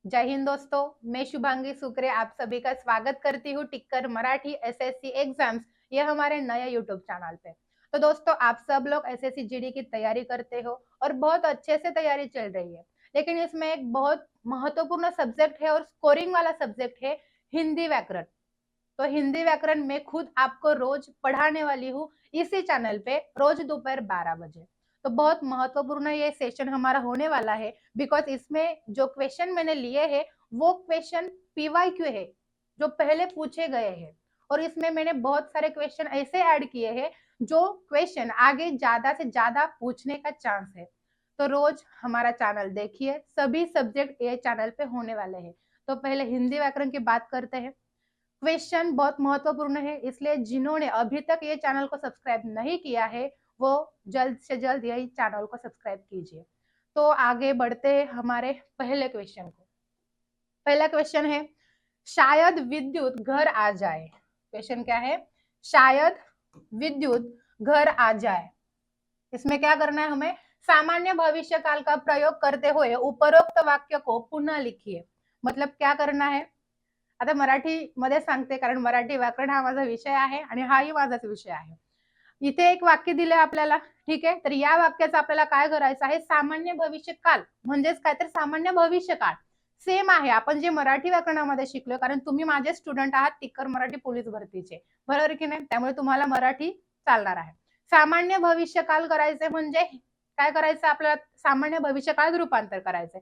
जय हिंद दोस्तों, मैं शुभांगी सुकरे आप सभी का स्वागत करती हूँ टिक्कर मराठी एसएससी एग्जाम्स ये हमारे नए यूट्यूब चैनल पे। तो दोस्तों आप सब लोग एसएससी जीडी की तैयारी करते हो और बहुत अच्छे से तैयारी चल रही है, लेकिन इसमें एक बहुत महत्वपूर्ण सब्जेक्ट है और स्कोरिंग वाला सब्जेक्ट है हिंदी व्याकरण। तो हिंदी व्याकरण में खुद आपको रोज पढ़ाने वाली हूँ इसी चैनल पे रोज दोपहर 12 बजे। तो बहुत महत्वपूर्ण ये सेशन हमारा होने वाला है, बिकॉज इसमें जो क्वेश्चन मैंने लिए हैं वो क्वेश्चन पीवाईक्यू है जो पहले पूछे गए हैं, और इसमें मैंने बहुत सारे क्वेश्चन ऐसे ऐड किए हैं जो क्वेश्चन आगे ज्यादा से ज्यादा पूछने का चांस है। तो रोज हमारा चैनल देखिए, सभी सब्जेक्ट ये चैनल पे होने वाले हैं। तो पहले हिंदी व्याकरण की बात करते हैं। क्वेश्चन बहुत महत्वपूर्ण है, इसलिए जिन्होंने अभी तक ये चैनल को सब्सक्राइब नहीं किया है वो जल्द से जल्द यही चैनल को सब्सक्राइब कीजिए। तो आगे बढ़ते हैं हमारे पहले क्वेश्चन को। पहला क्वेश्चन है, शायद विद्युत घर आ जाए। क्वेश्चन क्या है? शायद विद्युत घर आ जाए। इसमें क्या करना है हमें? सामान्य भविष्य काल का प्रयोग करते हुए उपरोक्त वाक्य को पुनः लिखिए। मतलब क्या करना है? आता मराठी मध्ये सांगते, कारण मराठी व्याकरण हा माझा विषय आहे आणि हाही माझाच विषय आहे। इथे एक वाक्य दिले आपल्याला, ठीक आहे। तर या वाक्याचं आपल्याला काय करायचं आहे? सामान्य भविष्य काल म्हणजेच काय तर सामान्य भविष्य काळ सेम आहे आपण जे मराठी व्याकरणामध्ये शिकलो, कारण तुम्ही माझे स्टुडंट आहात टिक्कर मराठी पोलीस भरतीचे, बरोबर की नाही? त्यामुळे तुम्हाला मराठी चालणार आहे। सामान्य भविष्य काल करायचे म्हणजे काय करायचं आपल्याला? सामान्य भविष्य काळ रूपांतर करायचंय।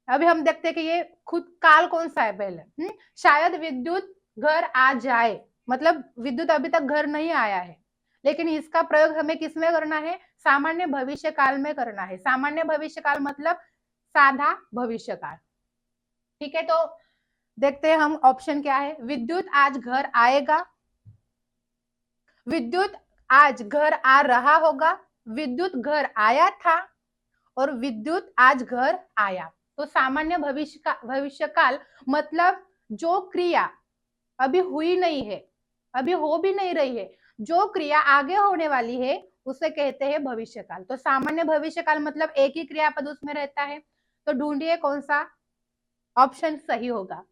अभी हम देखते हैं कि ये खुद काल कौन सा है पहले। शायद विद्युत घर आ जाए, मतलब विद्युत अभी तक घर नहीं आया है, लेकिन इसका प्रयोग हमें किसमें करना है? सामान्य भविष्य काल में करना है। सामान्य भविष्य काल मतलब साधा भविष्य काल, ठीक है। तो देखते हैं हम ऑप्शन क्या है। विद्युत आज घर आएगा, विद्युत आज घर आ रहा होगा, विद्युत घर आया था, और विद्युत आज घर आया। तो सामान्य भविष्य काल मतलब जो क्रिया अभी हुई नहीं है, अभी हो भी नहीं रही है, जो क्रिया आगे होने वाली है उसे कहते हैं भविष्य काल। तो सामान्य भविष्य काल मतलब एक ही क्रियापद उसमें रहता है। तो ढूंढिए कौन सा ऑप्शन सही होगा।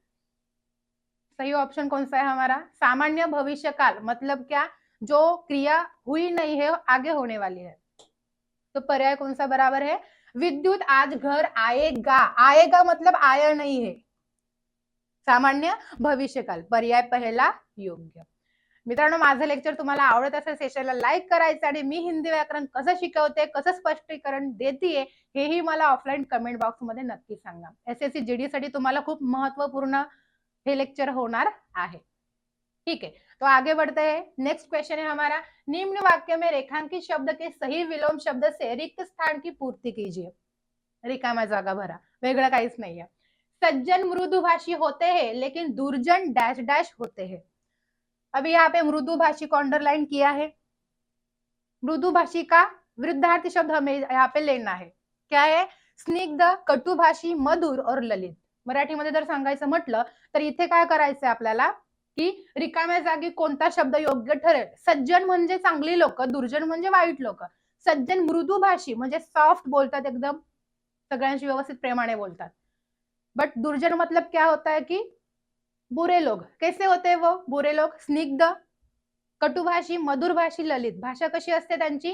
सही ऑप्शन कौन सा है हमारा? सामान्य भविष्य काल मतलब क्या? जो क्रिया हुई नहीं है, आगे होने वाली है। तो पर्याय कौन सा बराबर है? विद्युत आज घर आएगा। आएगा मतलब आया नहीं है। सामान्य भविष्यकाल, पर्याय पहिला योग्य। मित्रांनो, माझं लेक्चर तुम्हाला आवडत असेल सेशनला लाईक करायचं आणि मी हिंदी व्याकरण कसं शिकवते, कसं स्पष्टीकरण देतेय हेही मला ऑफलाईन कमेंट बॉक्स मध्ये नक्की सांगा। एसएससी जीडी साठी तुम्हाला खूप महत्वपूर्ण हे लेक्चर होणार आहे, ठीक है। तो आगे बढ़ते हैं। नेक्स्ट क्वेश्चन है हमारा, निम्न वाक्य में रेखांकित शब्द के सही विलोम शब्द से रिक्त स्थान की पूर्ति कीजिए। रिकामा जागा भरा, वेगळं काहीच नाहीये। सज्जन मृदुभाषी होते हैं लेकिन दुर्जन डैश डैश होते हैं। अभी यहाँ पे मृदुभाषी को अंडरलाइन किया है। मृदुभाषी का विरुद्धार्थी शब्द हमें यहाँ पे लेना है। क्या है? स्निग्ध, कटुभाषी, मधुर और ललित। मराठीमध्ये जर सांगायचं म्हटलं तर इथे काय करायचंय आपल्याला की रिकाम्या जागी कोणता शब्द योग्य ठरेल? सज्जन म्हणजे चांगली लोक, दुर्जन म्हणजे वाईट लोक। सज्जन मृदुभाषी म्हणजे सॉफ्ट बोलतात, एकदम सगळ्यांशी व्यवस्थित प्रेमाने बोलतात। बट दुर्जन मतलब क्या होता है कि बुरे लोग। कैसे होते हैं वो बुरे लोग? स्निग्ध, कटुभाषी, मधुरभाषी, ललित। भाषा कशी असते त्यांची?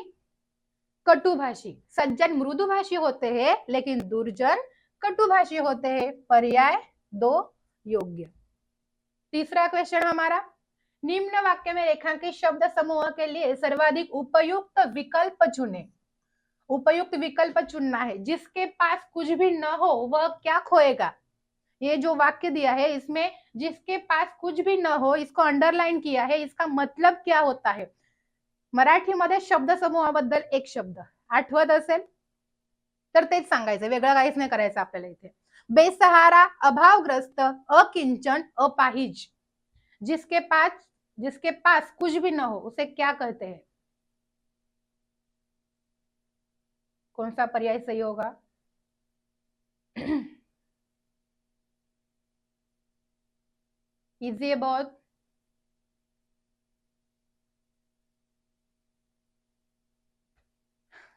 कटुभाषी। सज्जन मृदुभाषी होते हैं लेकिन दुर्जन कटुभाषी होते हैं। पर्याय 2 योग्य। तीसरा क्वेश्चन हमारा, निम्न वाक्य में रेखांकित शब्द समूह के लिए सर्वाधिक उपयुक्त विकल्प चुने। उपयुक्त विकल्प चुनना है। जिसके पास कुछ भी न हो वह क्या खोएगा? ये जो वाक्य दिया है इसमें जिसके पास कुछ भी न हो इसको अंडरलाइन किया है, इसका मतलब क्या होता है? मराठीमध्ये शब्द समूहाबद्दल एक शब्द आठवत असेल तर तेच सांगायचं, वेगळं काहीच नाही करायचं आपल्याला इथे। बेसहारा, अभावग्रस्त, अकिंचन, अपाहिज। जिसके पास कुछ भी न हो उसे क्या कहते हैं? कौन सा पर्याय सही होगा? इजी है बहुत।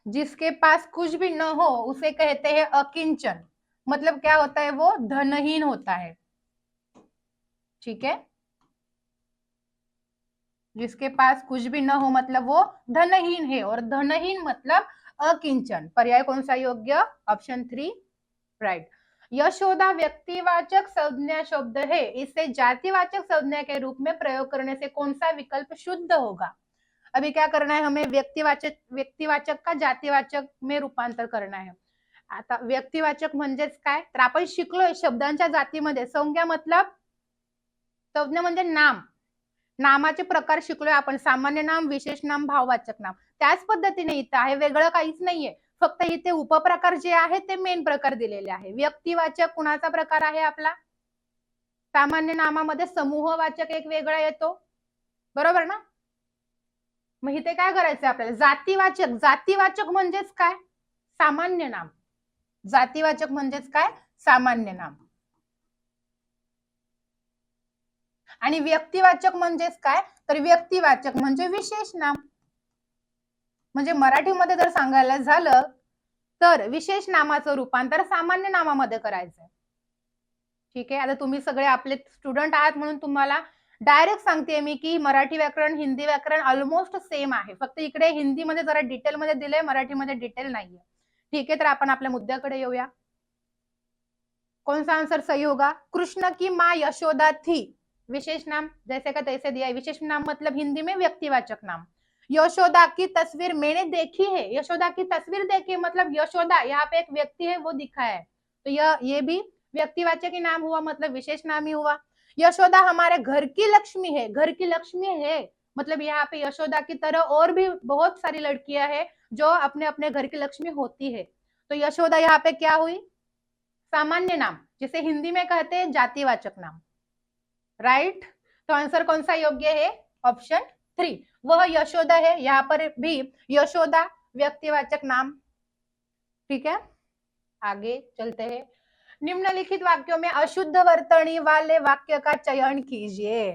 जिसके पास कुछ भी न हो उसे कहते हैं अकिंचन। मतलब क्या होता है, वो धनहीन होता है। ठीक है, जिसके पास कुछ भी न हो मतलब वो धनहीन है, और धनहीन मतलब अकिंचन। पर्याय कौन सा योग्य? Option 3 right. यशोदा व्यक्तिवाचक संज्ञा शब्द है, इसे जातिवाचक संज्ञा के रूप में प्रयोग करने से कौन सा विकल्प शुद्ध होगा? अभी क्या करना है हमें, व्यक्तिवाचक का जातिवाचक में रूपांतर करना है. आता व्यक्तिवाचक म्हणजेच काय, तर आपण शिकलोय शब्दांच्या जातीमध्ये संज्ञा मतलब संज्ञा म्हणजे नाम, नामाचे प्रकार शिकलोय आपण, सामान्य नाम, विशेष नाम, भाववाचक नाम. त्याच पद्धतीने इथं आहे, वेगळं काहीच नाहीये, फक्त इथे उपप्रकार जे आहे ते मेन प्रकार दिलेले आहे. व्यक्तिवाचक कुणाचा प्रकार आहे आपला? सामान्य नामामध्ये समूहवाचक एक वेगळा येतो, बरोबर ना? मग इथे काय करायचं आपल्याला, जातीवाचक. जातीवाचक म्हणजेच काय, सामान्य नाम. जातीवाचक म्हणजेच काय, सामान्य नाम. आणि व्यक्तिवाचक म्हणजेच काय, तर व्यक्तिवाचक म्हणजे विशेष नाम. म्हणजे मराठीमध्ये जर सांगायला झालं तर विशेष नामाचं रूपांतर सामान्य नामामध्ये करायचंय. ठीक आहे, आता तुम्ही सगळे आपले स्टुडंट आहात म्हणून तुम्हाला डायरेक्ट सांगते मी की मराठी व्याकरण हिंदी व्याकरण ऑलमोस्ट सेम आहे, फक्त इकडे हिंदीमध्ये जरा डिटेलमध्ये दिलंय, मराठीमध्ये डिटेल नाहीये. ठीक है, तर आपण आपल्या मुद्द्याकडे येऊया. कौन सा आंसर सही होगा? कृष्ण की माँ यशोदा थी, विशेष नाम जैसे का तैसे दिया है, विशेष नाम मतलब हिंदी में व्यक्तिवाचक नाम. यशोदा की तस्वीर मैंने देखी है, यशोदा की तस्वीर देखी मतलब यशोदा यहाँ पे एक व्यक्ति है वो दिखा है, तो ये भी व्यक्तिवाचक ही नाम हुआ, मतलब विशेष नाम ही हुआ. यशोदा हमारे घर की लक्ष्मी है, घर की लक्ष्मी है मतलब यहाँ पे यशोदा की तरह और भी बहुत सारी लड़कियां हैं जो अपने अपने घर की लक्ष्मी होती है, तो यशोदा यहाँ पे क्या हुई, सामान्य नाम, जिसे हिंदी में कहते हैं जातिवाचक नाम. राइट, तो आंसर कौन सा योग्य है? ऑप्शन 3, वह यशोदा है. यहाँ पर भी यशोदा व्यक्तिवाचक नाम. ठीक है, आगे चलते हैं. निम्नलिखित वाक्यों में अशुद्ध वर्तणी वाले वाक्य का चयन कीजिए.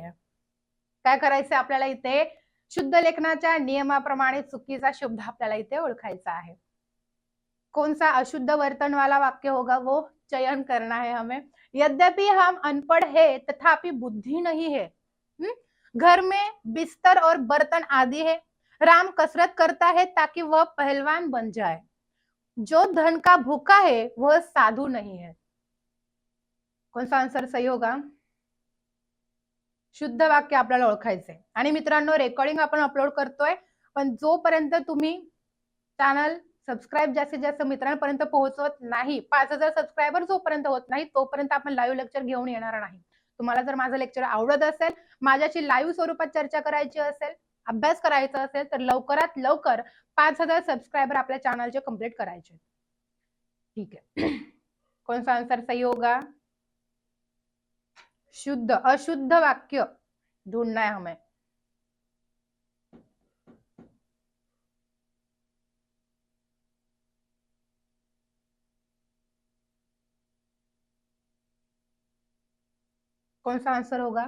काय करायचं आपल्याला इथे, शुद्ध लेखनाच्या नियमाप्रमाणे चुकीचा शब्द आपल्याला इथे ओळखायचा आहे. कौन सा अशुद्ध वर्तन वाला वाक्य होगा वो चयन करना है हमें. यद्यपि हम अनपढ़ है तथापि बुद्धि नहीं है. घर में बिस्तर और बर्तन आदि है. राम कसरत करता है ताकि वह पहलवान बन जाए. जो धन का भूखा है वह साधु नहीं है. कौन सा आंसर सही होगा? शुद्ध वाक्य आपल्याला ओळखायचंय. आणि मित्रांनो रेकॉर्डिंग आपण अपलोड करतोय, पण जोपर्यंत तुम्ही चॅनल सबस्क्राईब जास्तीत जास्त मित्रांपर्यंत पोहोचवत नाही, 5000 सबस्क्रायबर जोपर्यंत होत नाही तोपर्यंत आपण लाईव्ह लेक्चर घेऊन येणार नाही. तुम्हाला जर माझं लेक्चर आवडत असेल, माझ्याशी लाईव्ह स्वरूपात चर्चा करायची असेल, अभ्यास करायचा असेल तर लवकरात लवकर 5000 सबस्क्रायबर आपल्या चॅनलचे कंप्लीट करायचे. ठीक है, कौन सा आंसर सही होगा? शुद्ध अशुद्ध वाक्य ढूंढना है हमें. कौन सा आंसर होगा?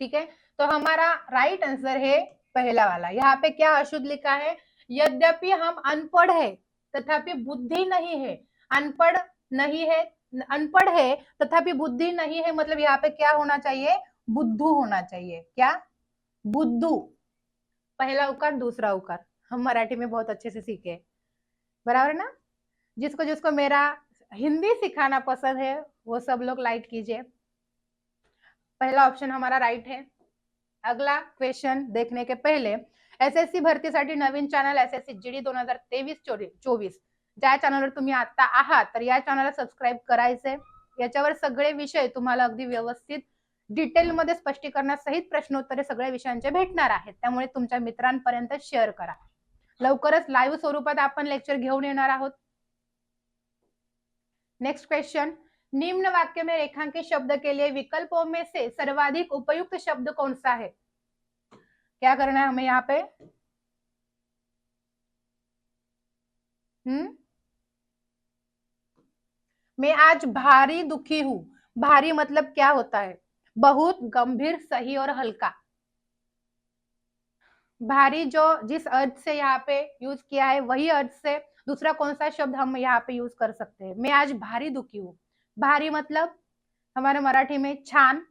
ठीक है, तो हमारा राइट आंसर है पहला वाला. यहाँ पे क्या अशुद्ध लिखा है? यद्यपि हम अनपढ़ है तथापि बुद्धि नहीं है. अनपढ़ नहीं है, अनपढ़ है तथापि बुद्धि नहीं है मतलब यहाँ पे क्या होना चाहिए? बुद्धू होना चाहिए. क्या? बुद्धू. पहला उकार दूसरा उकार हम मराठी में बहुत अच्छे से सीखे, बराबर ना? जिसको जिसको मेरा हिंदी सिखाना पसंद है वो सब लोग लाइक कीजिए. पहला ऑप्शन हमारा राइट है. अगला क्वेश्चन देखने के पहिले एसएससी भरतीसाठी नवीन चॅनल एसएससी जीडी 2023-24 ज्या चॅनलवर तुम्ही आता आहात तर या चॅनलला सबस्क्राईब करायचे. याच्यावर सगळे विषय तुम्हाला अगदी व्यवस्थित डिटेलमध्ये स्पष्टीकरणासहित प्रश्नोत्तरे सगळ्या विषयांचे भेटणार आहेत, त्यामुळे तुमच्या मित्रांपर्यंत शेअर करा. लवकरच लाईव्ह स्वरूपात आपण लेक्चर घेऊन येणार आहोत. नेक्स्ट क्वेश्चन, निम्न वाक्य में रेखांकित शब्द के लिए विकल्पों में से सर्वाधिक उपयुक्त शब्द कौन सा है? क्या करना है हमें यहाँ पे? मैं आज भारी दुखी हूं। भारी मतलब क्या होता है? बहुत, गंभीर, सही और हल्का। भारी जो जिस अर्थ से यहाँ पे यूज किया है वही अर्थ से दूसरा कौन सा शब्द हम यहाँ पे यूज कर सकते हैं? मैं आज भारी दुखी हूँ। भारी मतलब हमारे मराठी में छान,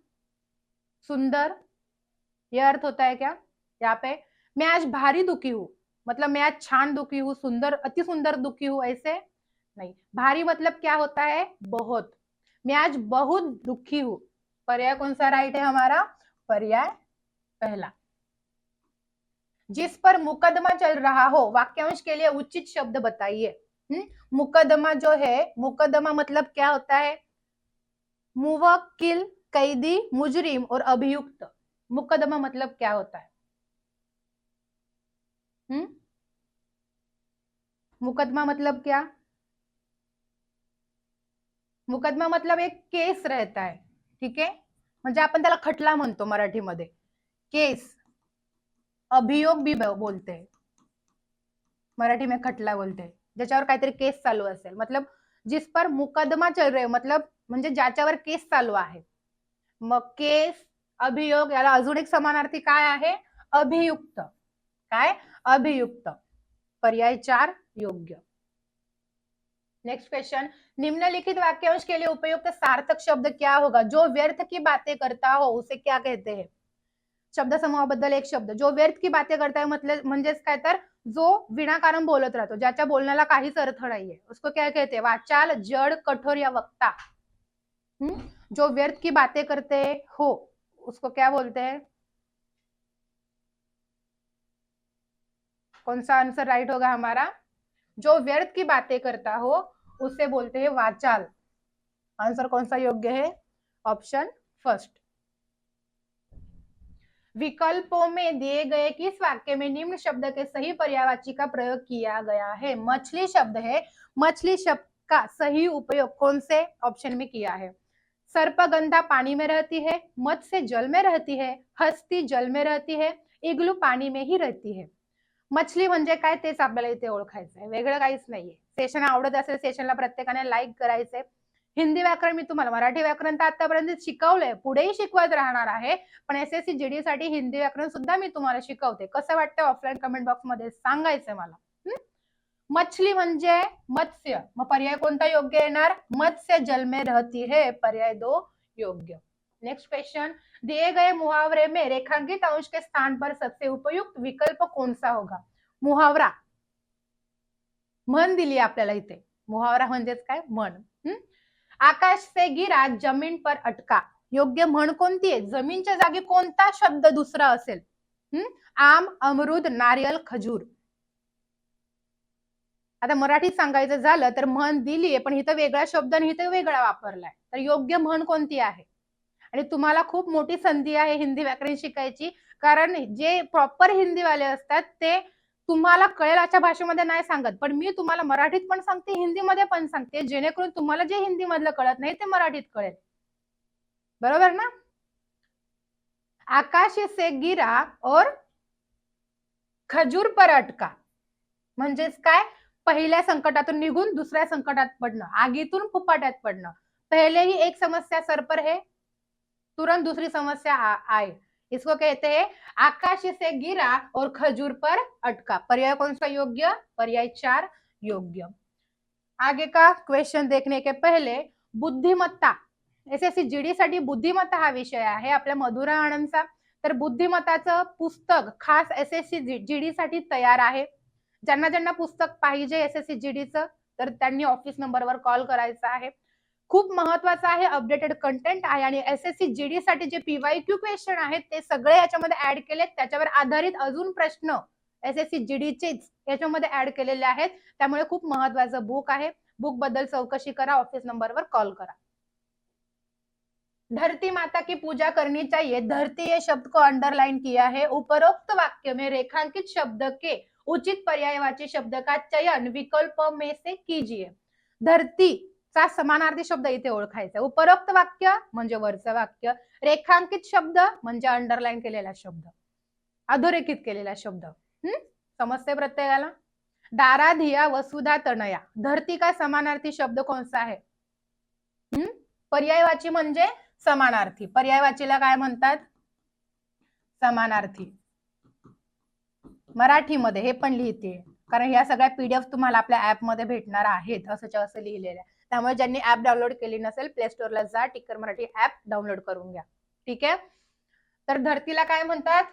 सुंदर, यह अर्थ होता है क्या यहाँ पे? मैं आज भारी दुखी हूँ मतलब मैं आज छान दुखी हूँ, सुंदर, अति सुंदर दुखी हूँ, ऐसे नहीं। भारी मतलब क्या होता है? बहुत। मैं आज बहुत दुखी हूँ। पर्याय कौन सा राइट है हमारा? पर्याय पहला। जिस पर मुकदमा चल रहा हो, वाक्यांश के लिए उचित शब्द बताइए। मुकदमा जो है, मुकदमा मतलब क्या होता है? मुवक्किल, कैदी, मुजरिम और अभियुक्त। मुकदमा मतलब क्या होता है? मुकदमा मतलब क्या? मुकदमा मतलब एक केस रहता है, ठीक आहे? म्हणजे आपण त्याला खटला म्हणतो मराठीमध्ये. केस, अभियोग भी बोलते हैं, मराठी में खटला बोलते हैं, ज्याच्यावर काहीतरी केस चालू असेल, मतलब जिस पर मुकदमा चल रहे, मतलब म्हणजे ज्याच्यावर केस चालू आहे. मग केस, अभियोग, याला अजून एक समानार्थी काय आहे? अभियुक्त. काय? अभियुक्त. पर्याय 4 योग्य. नेक्स्ट क्वेश्चन, निम्नलिखित वाक्यांश के लिए उपयुक्त सार्थक शब्द क्या होगा? जो व्यर्थ की बातें करता हो उसे क्या कहते हैं? शब्द समूहाबद्दल एक शब्द. जो व्यर्थ की बातें करता है म्हणजेच काय तर जो विनाकारण बोलत राहतो, ज्याच्या बोलण्याला काहीच अर्थ नाहीये, उसको क्या कहते हैं? वाचाल, जड़, कठोर या वक्ता. जो व्यर्थ की बातें करते हो उसको क्या बोलते हैं? कौन सा आंसर राइट होगा हमारा? जो व्यर्थ की बातें करता हो उसे बोलते हैं वाचाल. आंसर कौन सा योग्य है? Option first. विकल्पों में दिए गए किस वाक्य में निम्न शब्द के सही पर्यायवाची का प्रयोग किया गया है? मछली शब्द है, मछली शब्द का सही उपयोग कौन से ऑप्शन में किया है? सर्पगंधा पानी में रहती है, मत्स्य जल में रहती है, हस्ती जल में रहती है, इग्लू पाणी में ही रहती है. मछली म्हणजे काय तेच आपल्याला इथे ओळखायचं आहे, वेगळं काहीच नाहीये. सेशन आवडत असेल सेशनला प्रत्येकाने लाईक करायचंय. हिंदी व्याकरण मी तुम्हाला, मराठी व्याकरण तर आतापर्यंत शिकवलंय, पुढेही शिकवत राहणार आहे, पण एसएससी जीडी साठी हिंदी व्याकरण सुद्धा मी तुम्हाला शिकवते. कसं वाटतं ऑफलाईन कमेंट बॉक्स मध्ये सांगायचंय मला. मछली म्हणजे मत्स्य, मग पर्याय कोणता योग्य येणार? मत्स्य जल में रहती है, पर्याय 2 योग्य. नेक्स्ट क्वेश्चन, दिए गए मुहावरे में रेखांकित अंश के स्थान पर सबसे उपयुक्त विकल्प कौन सा होगा? मुहावरा, म्हण दिली आपल्याला इथे. मुहावरा म्हणजेच काय? म्हण. आकाश से गिरा जमीन पर अटका. योग्य म्हण कोणती आहे? जमीनच्या जागी कोणता शब्द दुसरा असेल? आम, अमरूद, नारियल, खजूर. आता मराठीत सांगायचं झालं तर म्हण दिलीये, पण इथं वेगळा शब्द आणि इथं वेगळा वापरलाय. तर योग्य म्हण कोणती आहे? आणि तुम्हाला खूप मोठी संधी आहे हिंदी व्याकरण शिकायची, कारण जे प्रॉपर हिंदीवाले असतात ते तुम्हाला कळेल अशा भाषेमध्ये नाही सांगत, पण मी तुम्हाला मराठीत पण सांगते, हिंदीमध्ये पण सांगते, जेणेकरून तुम्हाला जे हिंदी मधलं कळत नाही ते मराठीत कळेल. बरोबर ना? आकाश से गिरा और खजूर पर अटका म्हणजेच काय? पहिल्या संकटातून निघून दुसऱ्या संकटात पडणं, आगीतून फुफाट्यात पडणं. पहले ही एक समस्या सर पर है, तुरंत दूसरी समस्या आए, इसको कहते हैं आकाश से गिरा और खजूर पर अटका. पर्याय कौन सा योग्य? पर्याय 4 योग्य. आगे का क्वेश्चन देखने के पहले बुद्धिमत्ता, एसएससी जीडी साठी बुद्धिमत्ता हा विषय आहे आपल्या मधुरा आनंदचा. तर बुद्धिमत्ताचं पुस्तक खास एसएससी जीडी साठी तयार आहे. ज्यांना ज्यांना पुस्तक पाहिजे एसएससी जीडीचं तर त्यांनी ऑफिस नंबरवर कॉल करायचा आहे. खूप महत्वाचं आहे, अपडेटेड कंटेंट आहे आणि एसएससी जीडी साठी जे पीवायक्यू क्वेश्चन आहेत ते सगळे याच्यामध्ये ऍड केलेत. त्याच्यावर आधारित अजून प्रश्न एसएससी जीडीचेच याच्यामध्ये ऍड केलेले आहेत. त्यामुळे खूप महत्वाचं बुक आहे. बुक बद्दल चौकशी करा, ऑफिस नंबरवर कॉल करा. धरती माता की पूजा करनी चाहिए, धरती ये शब्द को अंडरलाइन किया है. उपरोक्त वाक्य में रेखांकित शब्द के उचित पर्यायवाची शब्द का चयन विकल्प में से कीजिए. धरती चा समानार्थी शब्द इथे ओळखायचा. उपरोक्त वाक्य म्हणजे वरचं वाक्य, रेखांकित शब्द म्हणजे अंडरलाइन केलेला शब्द, अधोरेखित केलेला शब्द. समजते प्रत्येकाला? दारा धिया वसुधा तनया, धरती का समानार्थी शब्द कौन सा है? पर्यायवाची म्हणजे समानार्थी. पर्यायवाचीला काय म्हणतात? समानार्थी. मराठीमध्ये हे पण लिहिते, कारण या सगळ्या पीडीएफ तुम्हाला आपल्या ऍप मध्ये भेटणार आहेत, असं लिहिलेलं आहे. त्यामुळे ज्यांनी ऍप डाउनलोड केली नसेल, प्ले स्टोअरला जा, टिक्कर मराठी ऍप डाउनलोड करून घ्या. ठीक आहे. तर धरतीला काय म्हणतात?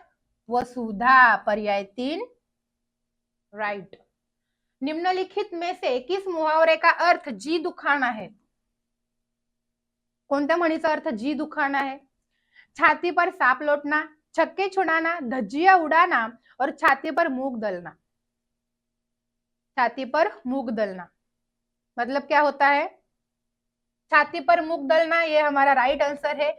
वसुधा. पर्याय 3 राइट. निम्नलिखित में से किस मुहावरे का अर्थ जी दुखाना है? कोणत्या म्हणीचा अर्थ जी दुखाना है? छाती पर सांप लौटना, छक्के छुड़ाना, धज्जियां उड़ाना और छाती पर मूंग दलना। छाती पर मूंग दलना मतलब क्या होता है? छाती पर मूंग दलना ये हमारा राइट आंसर है।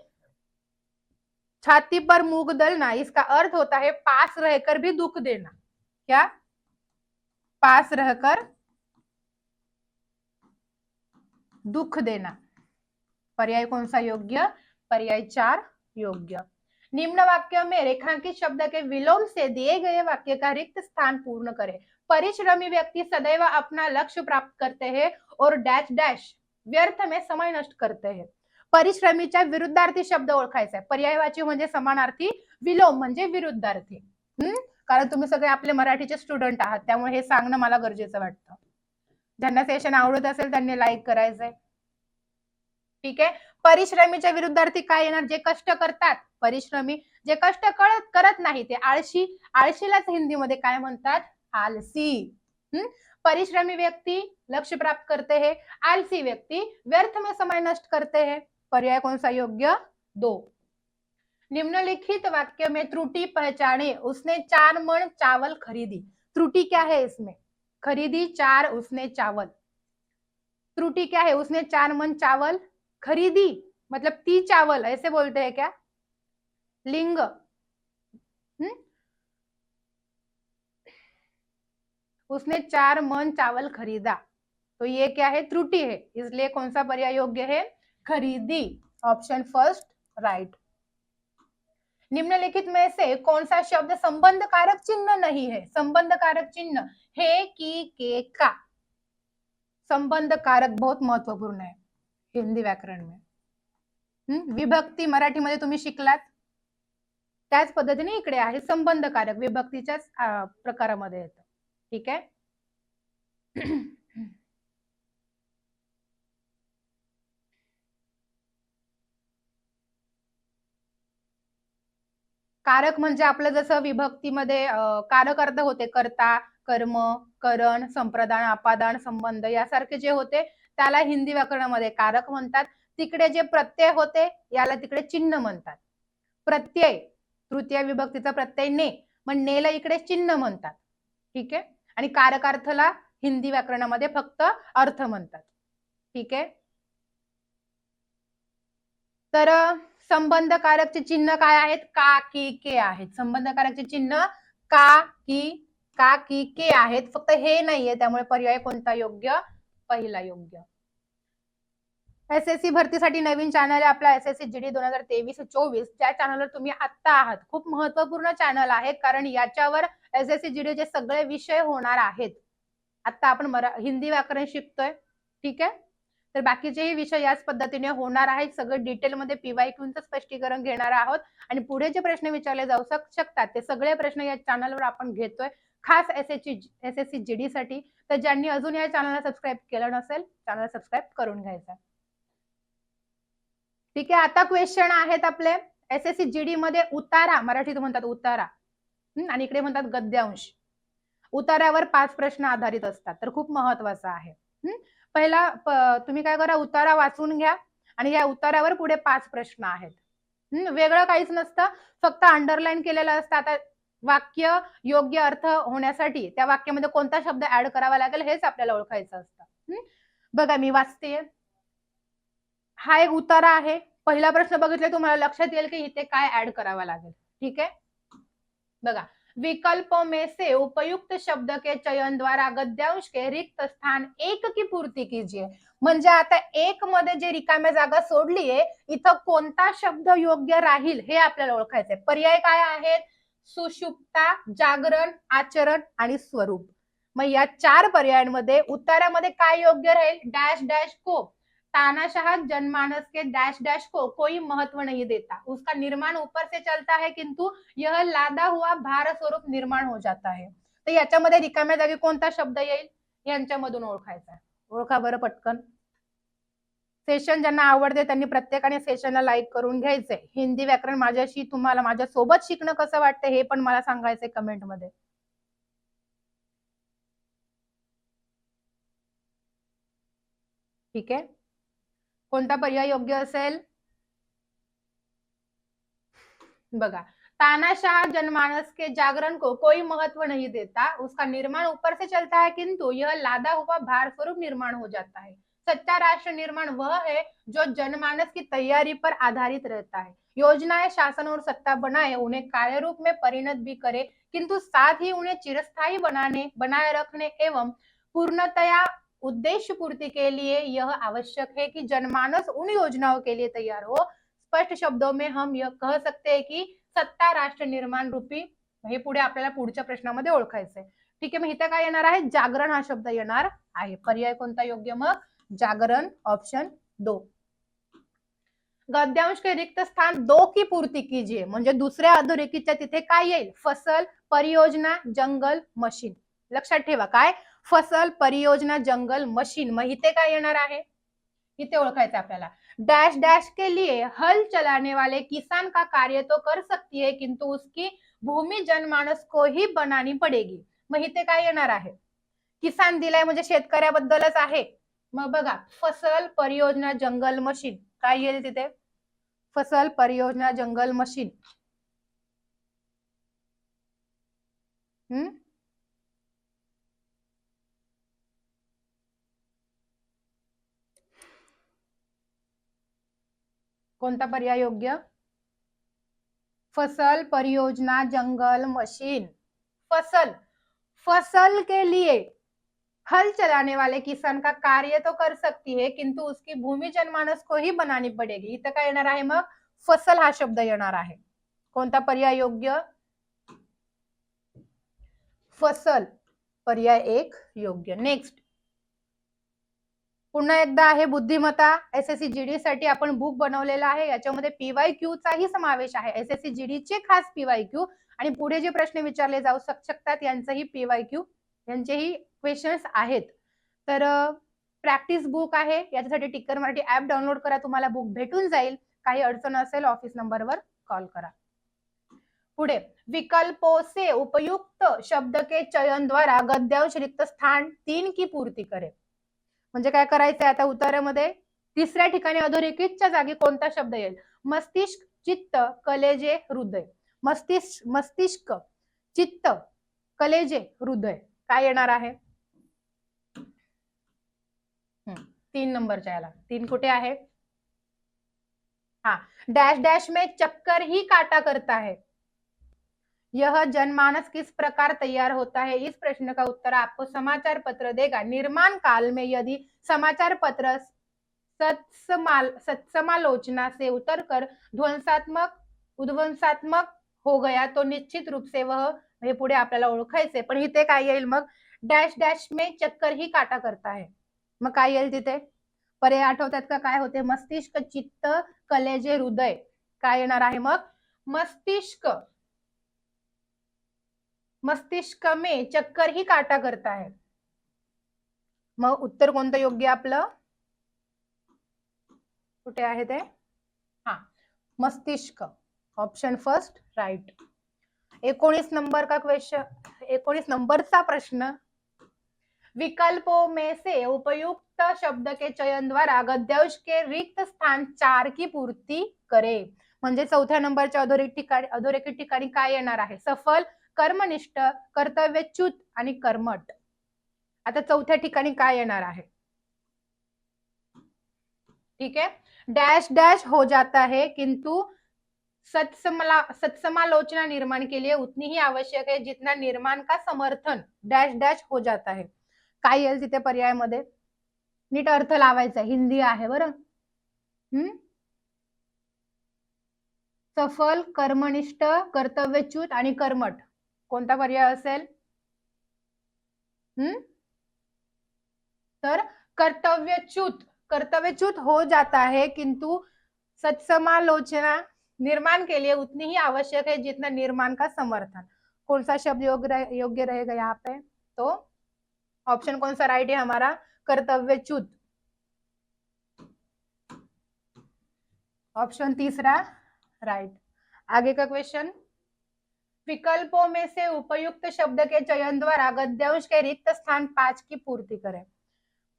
छाती पर मूंग दलना इसका अर्थ होता है पास रहकर भी दुख देना। क्या? पास रहकर दुख देना। पर्याय कौन सा योग्य? पर्याय 4 योग्य। निम्न वाक्य में रेखांकित शब्द के विलोम से दिए गए वाक्य का रिक्त स्थान पूर्ण करें। परिश्रमी व्यक्ति सदैव अपना लक्ष्य प्राप्त करते हैं और डैश डैश व्यर्थ में समय नष्ट करते हैं। परिश्रमीच्या विरुद्धार्थी शब्द ओळखायचा आहे. पर्यायवाची म्हणजे समानार्थी, विलोम म्हणजे विरुद्धार्थी. कारण तुम्ही सगळे आपले मराठीचे स्टुडंट आहात, त्यामुळे हे सांगणं मला गरजेचं वाटतं. ज्यांना सेशन आवडत असेल त्यांनी लाईक करायचंय. ठीक आहे. परिश्रमीच्या विरुद्धार्थी काय येणार? जे कष्ट करतात. परिश्रमी. जे कष्ट करत नाही ते आळशी. आळशीलाच हिंदीमध्ये काय म्हणतात? आलसी. परिश्रमी व्यक्ति लक्ष्य प्राप्त करते हैं, आलसी व्यक्ति व्यर्थ में समय नष्ट करते हैं। पर्याय कौन सा योग्य? 2। निम्नलिखित वाक्य में त्रुटि पहचाने। उसने 4 मन चावल खरीदी। त्रुटि क्या है इसमें? खरीदी 4, उसने चावल। त्रुटि क्या है? उसने 4 मन चावल खरीदी, मतलब ती चावल ऐसे बोलते हैं क्या? लिंग। उसने 4 मन चावल खरीदा, तो ये क्या है? त्रुटि है, इसलिए कौन सा पर्याय योग्य है? खरीदी। Option first right. निम्नलिखित में से कौन सा शब्द संबंध कारक चिन्ह नहीं है? संबंध कारक चिन्ह है की के का। संबंध कारक बहुत महत्वपूर्ण है हिंदी व्याकरण में. विभक्ती मराठीमध्ये तुम्ही शिकलात त्याच पद्धतीने इकडे आहे संबंध कारक, विभक्तीच्याच प्रकारामध्ये येतं. ठीक आहे. कारक म्हणजे आपलं जसं विभक्तीमध्ये कारक अर्थ होते कर्ता, कर्म, करण, संप्रदान, अपादान, संबंध यासारखे जे होते त्याला हिंदी व्याकरणामध्ये कारक म्हणतात. तिकडे जे प्रत्यय होते याला तिकडे चिन्ह म्हणतात. प्रत्यय तृतीय विभक्तीचा प्रत्यय ने, मग नेला इकडे चिन्ह म्हणतात. ठीक आहे. आणि कारकार्थला हिंदी व्याकरणामध्ये फक्त अर्थ म्हणतात. ठीक आहे. तर संबंध कारकचे चिन्ह काय आहेत? का, की, के आहेत. संबंध कारकचे चिन्ह का, की, के आहेत. फक्त हे नाहीये, त्यामुळे पर्याय कोणता योग्य? पहिला योग्य. एसएससी भरतीसाठी नवीन चॅनल आहे आपला एसएससी जीडी 2023-24. त्या चॅनलवर तुम्ही आता आहात. खूप महत्वपूर्ण चॅनल आहे, कारण याच्यावर एसएससी जीडीचे सगळे विषय होणार आहेत. आता आपण हिंदी व्याकरण शिकतोय. ठीक आहे. तर बाकीचेही विषय याच पद्धतीने होणार आहेत. सगळं डिटेलमध्ये पीवायक्यूचं स्पष्टीकरण घेणार आहोत आणि पुढे जे प्रश्न विचारले जाऊ शकतात ते सगळे प्रश्न या चॅनलवर आपण घेतोय, खास एसएससी जीडी साठी. तर ज्यांनी अजून या चॅनलला सबस्क्राईब केलं नसेल, चॅनल सबस्क्राईब करून घ्यायचं. ठीक आहे. आता क्वेश्चन आहेत आपले एसएससी जीडी मध्ये. उतारा मराठीत म्हणतात उतारा, आणि इकडे म्हणतात गद्यांश. उतार्यावर 5 प्रश्न आधारित असतात, तर खूप महत्वाचं आहे. पहिला तुम्ही काय करा, उतारा वाचून घ्या आणि या उतार्यावर पुढे 5 प्रश्न आहेत. वेगळं काहीच नसतं, फक्त अंडरलाईन केलेलं असतं. आता वाक्य योग्य अर्थ होण्यासाठी त्या वाक्यामध्ये कोणता शब्द ऍड करावा लागेल हेच आपल्याला ओळखायचं असतं. बघा मी वाचते. हा एक उतारा आहे. पहिला प्रश्न बघितले तुम्हाला लक्षात येईल की इथे काय ऍड करावा लागेल. ठीक आहे. बघा, विकल्पों में से उपयुक्त शब्द के चयन द्वारा गद्यांश के रिक्त स्थान 1 की पूर्ती कीजिए. म्हणजे आता 1 मध्ये जे रिकाम्या जागा सोडलीये इथं कोणता शब्द योग्य राहील हे आपल्याला ओळखायचंय. पर्याय काय आहेत? सुषुप्ता, जागरण, आचरण आणि स्वरूप. मग या 4 पर्यायांमध्ये उतारामध्ये काय योग्य राहील? डॅश डॅश को. तानाशाह जनमानस के डैश डैश को कोई महत्व नहीं देता, उसका निर्माण ऊपर से चलता है किंतु यह लादा हुआ भार स्वरूप निर्माण हो जाता है. तर याच्यामध्ये रिकाम्या जागी कोणता शब्द येईल यांच्यामधून ओळखायचा आहे. ओळखा बरं पटकन. सेशन ज्यांना आवडते त्यांनी प्रत्येकाने सेशनला लाईक करून घ्यायचंय. हिंदी व्याकरण माझ्याशी तुम्हाला माझ्यासोबत शिकणं कसं वाटतं हे पण मला सांगायचंय कमेंटमध्ये. ठीक आहे. कोणता पर्याय योग्य असेल बघा. तानाशाह जनमानस के जागरण को कोई महत्व नहीं देता, उसका निर्माण ऊपर से चलता है किंतु यह लादा हुआ भार स्वरूप निर्माण हो जाता है. सच्चा राष्ट्र निर्माण वह है जो जनमानस की तैयारी पर आधारित रहता है. योजनाएं शासन और सत्ता बनाए, उन्हें कार्यरूप में परिणत भी करे किंतु साथ ही उन्हें चिरस्थायी बनाए रखने एवं पूर्णतया उद्देश्य पूर्ति के लिए यह आवश्यक है कि जनमानस उन योजनाओं के लिए तैयार हो. स्पष्ट शब्दों में हम यह कह सकते हैं की सत्ता राष्ट्र निर्माण रूपी. हे पुढे आपल्याला पुढच्या प्रश्नामध्ये ओळखायचंय. ठीक आहे. मग इथं काय येणार आहे जागरण हा शब्द येणार आहे. पर्याय कोणता योग्य मग जागरण ऑप्शन 2. गद्यांश के रिक्त स्थान 2 की पूर्ती कीजिए म्हणजे दुसऱ्या अधोरेखितच्या तिथे काय येईल फसल परियोजना जंगल मशीन. लक्षात ठेवा काय फसल परियोजना जंगल मशीन. मग इथे काय येणार आहे इथे ओळखायचं आपल्याला. डैश डैश के लिए हल चलाने वाले किसान का कार्य तो कर सकती है किंतु उसकी भूमि जनमानस को ही बनानी पडेगी. मग इथे काय येणार आहे किसान दिलाय म्हणजे शेतकऱ्याबद्दलच आहे. मग बघा फसल परियोजना जंगल मशीन काय येईल तिथे फसल परियोजना जंगल मशीन. कोणता पर्याय योग्य फसल परियोजना जंगल मशीन. फसल फसल के लिए हल चलाने वाले किसान का कार्य तो कर सकती है किंतु उसकी भूमि जनमानस को ही बनानी पडेगी. इथं काय येणार आहे मग फसल हा शब्द येणार आहे. कोणता पर्याय योग्य फसल पर्याय 1 योग्य. नेक्स्ट पुन्हा एकदा आहे बुद्धिमत्ता. एसएससी जीडी साठी आपण बुक बनवलेला आहे. याच्यामध्ये पीवायक्यू चाही समावेश आहे. एसएससी जीडी चे खास पीवायक्यू आणि पुढे जे प्रश्न विचारले जाऊ शकतात यांचंही पीवायक्यू यांचेही क्वेश्चन्स आहेत. तर प्रॅक्टिस बुक आहे याच्यासाठी टिक्कर मराठी ऍप डाउनलोड करा. तुम्हाला बुक भेटून जाईल. काही अडचण असेल ऑफिस नंबरवर कॉल करा. पुढे विकल्पों से उपयुक्त शब्द के चयन द्वारा गद्यांश रिक्त स्थान 3 की पूर्ती करे. म्हणजे काय करायचंय आता उत्तरामध्ये तिसऱ्या ठिकाणी अधोरेखितच्या जागी कोणता शब्द येईल मस्तिष्क चित्त कलेजे हृदय. मस्तिष्क चित्त कलेजे हृदय काय येणार आहे 3 नंबरच्या याला. 3 कुठे आहे हाँ डैश डैश में चक्कर ही काटा करता है. यह जनमानस किस प्रकार तैयार होता है. इस प्रश्न का उत्तर आपको समाचार पत्र देगा. निर्माण काल में यदि समाचार पत्र सत्समालोचना से उतरकर उध्वंसात्मक हो गया तो निश्चित रूप से वह हे पुढे आपल्याला ओळखायचे. पण इथे काय येईल मग डॅश डॅश में चक्कर ही काटा करता है. मग काय येईल तिथे पर्याय आठवतात का काय होते मस्तिष्क चित्त कलेजे हृदय काय येणार आहे मग मस्तिष्क में चक्कर ही काटा करता है. मग उत्तर कोणतं योग्य आपलं कुठे आहे ते हा मस्तिष्क ऑप्शन फर्स्ट राइट. 19 नंबर का क्वेश्चन 19 नंबरचा प्रश्न विकल्पों में से उपयुक्त शब्द के चयन द्वारा गद्यांश के रिक्त स्थान 4 की पूर्ती करे. म्हणजे चौथ्या नंबरच्या अधोरेखित ठिकाणी काय येणार आहे सफल कर्मनिष्ठ कर्तव्यच्युत आणि कर्मठ. आता चौथ्या ठिकाणी काय येणार आहे ठीक है डैश डैश हो जाता है किंतु सत्समालोचना निर्माण के लिए उतनी ही आवश्यक है जितना निर्माण का समर्थन डैश डैश हो जाता है. काय येईल तिथे पर्यायामध्ये नीट अर्थ लावायचा हिंदी आहे बरं. सफल कर्मनिष्ठ कर्तव्यच्युत आणि कर्मठ कोणता पर्याय असेल तर कर्तव्यच्युत कर्तव्यच्युत हो जाता है किंतु सत्समालोचना निर्माण के लिए उतनी ही आवश्यक है जितना निर्माण का समर्थन। कौन सा शब्द योग्य रहेगा यहाँ पे? तो ऑप्शन कौन सा राइट है हमारा? कर्तव्यच्युत। ऑप्शन तीसरा राइट। आगे का क्वेश्चन, विकल्पों में से उपयुक्त शब्द के चयन द्वारा गद्यांश के रिक्त स्थान 5 की पूर्ति करें।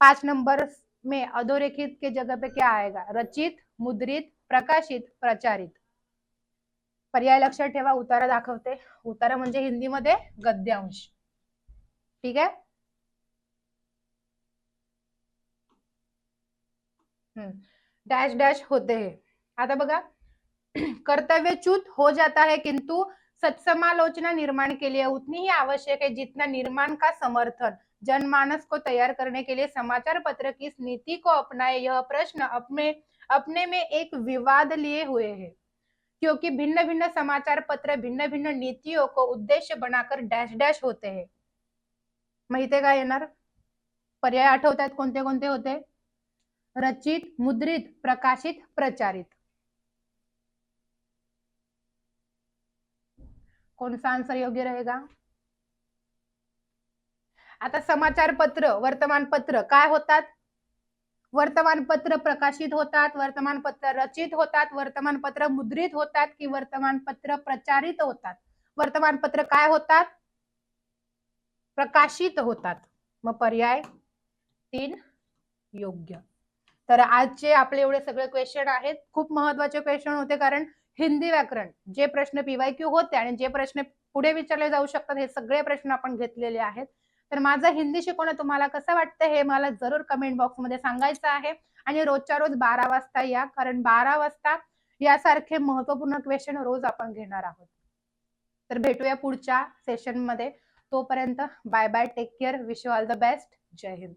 5 नंबर में अधोरेखित के जगह पे क्या आएगा? रचित, मुद्रित, प्रकाशित, प्रचारित। पर्याय लक्षात ठेवा, उतारा दाखवते। उतारा म्हणजे हिंदीमध्ये गद्यांश. ठीक आहे. डैश डैश होते हैं. आता बघा, कर्तव्यच्युत हो जाता है किंतु सत्समालोचना निर्माण के लिए उतनी ही आवश्यक है जितना निर्माण का समर्थन। जनमानस को तैयार करने के लिए समाचार पत्र किस नीति को अपनाए, यह प्रश्न अपने में एक विवाद लिए हुए है, क्योंकि भिन्न भिन्न समाचार पत्र भिन्न भिन्न नीतियों को उद्देश्य बनाकर डैश डैश होते हैं. माहिती आहे का येणार? पर्याय आठवतात कोणते कोणते होते? रचित, मुद्रित, प्रकाशित, प्रचारित. कौन सा आंसर योग्य रहेगा? आता समाचार पत्र, वर्तमानपत्र काय होतात? वर्तमानपत्र प्रकाशित होतात, वर्तमानपत्र रचित होतात, वर्तमानपत्र मुद्रित होतात की वर्तमानपत्र प्रचारित होतात? वर्तमानपत्र काय होतात? प्रकाशित होतात. मग पर्याय 3 योग्य. तर आजचे आपले एवढे सगळे क्वेश्चन आहेत. खूप महत्वाचे क्वेश्चन होते, कारण हिंदी व्याकरण जे प्रश्न पीवायक्यू होते आणि जे प्रश्न पुढे विचारले जाऊ शकतात हे सगळे प्रश्न आपण घेतलेले आहेत. तर माझा हिंदी शिकवणं तुम्हाला कसं वाटतं हे मला जरूर कमेंट बॉक्समध्ये सांगायचं आहे. आणि रोजच्या रोज 12 वाजता या, कारण 12 वाजता यासारखे महत्वपूर्ण क्वेश्चन रोज आपण घेणार आहोत. तर भेटूया पुढच्या सेशनमध्ये. तोपर्यंत bye bye, take care, wish you all the best. जय हिंद.